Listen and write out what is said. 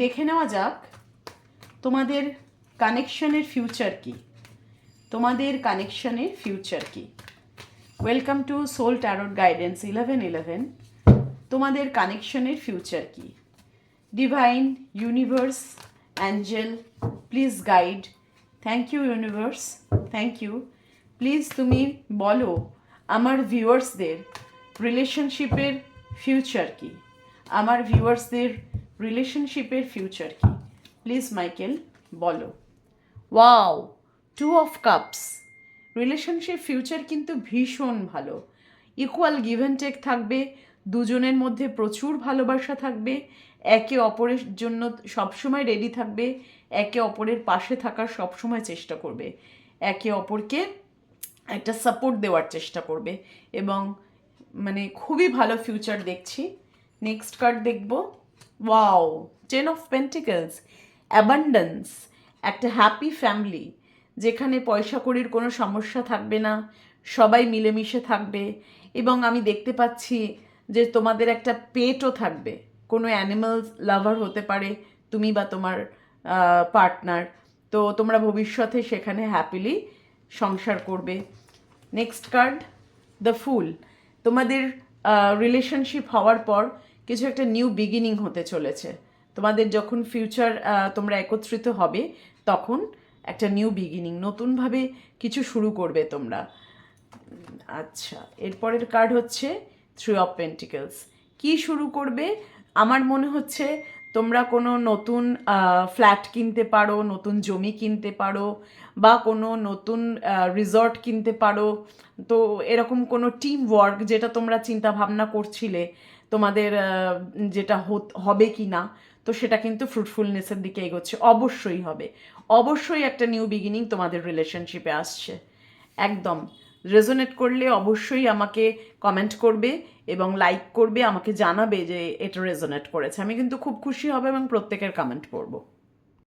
দেখে নেওয়া যাক তোমাদের কানেকশনের ফিউচার কি। তোমাদের কানেকশনের ফিউচার কি। Welcome to soul tarot guidance 1111। তোমাদের কানেকশনের ফিউচার কি। Divine, universe, angel, please guide. Thank you universe, thank you. Please তুমি বলো আমার ভিউয়ার্সদের রিলেশনশিপের ফিউচার কি। আমার ভিউয়ার্সদের রিলেশনশিপের ফিউচার কি। প্লিজ মাইকেল বলো। Wow, 2 of cups. Relationship future কিন্তু ভীষণ ভালো। ইকুয়াল গিভ অ্যান্ড টেক থাকবে, দুজনের মধ্যে প্রচুর ভালোবাসা থাকবে, একে অপরের জন্য সবসময় রেডি থাকবে, একে অপরের পাশে থাকার সবসময় চেষ্টা করবে, একে অপরকে একটা সাপোর্ট দেওয়ার চেষ্টা করবে এবং মানে খুবই ভালো ফিউচার দেখছি। নেক্সট কার্ড দেখব। ওয়াও, 10 অফ পেন্টিকলস, অ্যাবান্ডেন্স, একটা হ্যাপি ফ্যামিলি যেখানে পয়সা কড়ির কোনো সমস্যা থাকবে না, সবাই মিলেমিশে থাকবে এবং আমি দেখতে পাচ্ছি যে তোমাদের একটা পেটও থাকবে, কোনো অ্যানিমাল লাভার হতে পারে তুমি বা তোমার পার্টনার। তো তোমরা ভবিষ্যতে সেখানে হ্যাপিলি সংসার করবে। নেক্সট কার্ড, দ্য ফুল। তোমাদের রিলেশনশিপ হওয়ার পর কিছু একটা নিউ বিগিনিং হতে চলেছে। তোমাদের যখন ফিউচার তোমরা একত্রিত হবে তখন একটা নিউ বিগিনিং, নতুনভাবে কিছু শুরু করবে তোমরা। আচ্ছা, এরপরের কার্ড হচ্ছে 3 অফ পেন্টিকলস। কি শুরু করবে? আমার মনে হচ্ছে তোমরা কোনো নতুন ফ্ল্যাট কিনতে পারো, নতুন জমি কিনতে পারো বা কোনো নতুন রিসর্ট কিনতে পারো। তো এরকম কোনো টিম ওয়ার্ক যেটা তোমরা চিন্তা ভাবনা করছিলে তোমাদের যেটা হবে কি না, তো সেটা কিন্তু ফ্রুটফুলনেসের দিকে এগোচ্ছে। অবশ্যই হবে, অবশ্যই একটা নিউ বিগিনিং তোমাদের রিলেশনশিপে আসছে। একদম রেজোনেট করলে অবশ্যই আমাকে কমেন্ট করবে এবং লাইক করবে, আমাকে জানাবে যে এটা রেজোনেট করেছে। আমি কিন্তু খুব খুশি হব এবং প্রত্যেকের কমেন্ট পড়বো।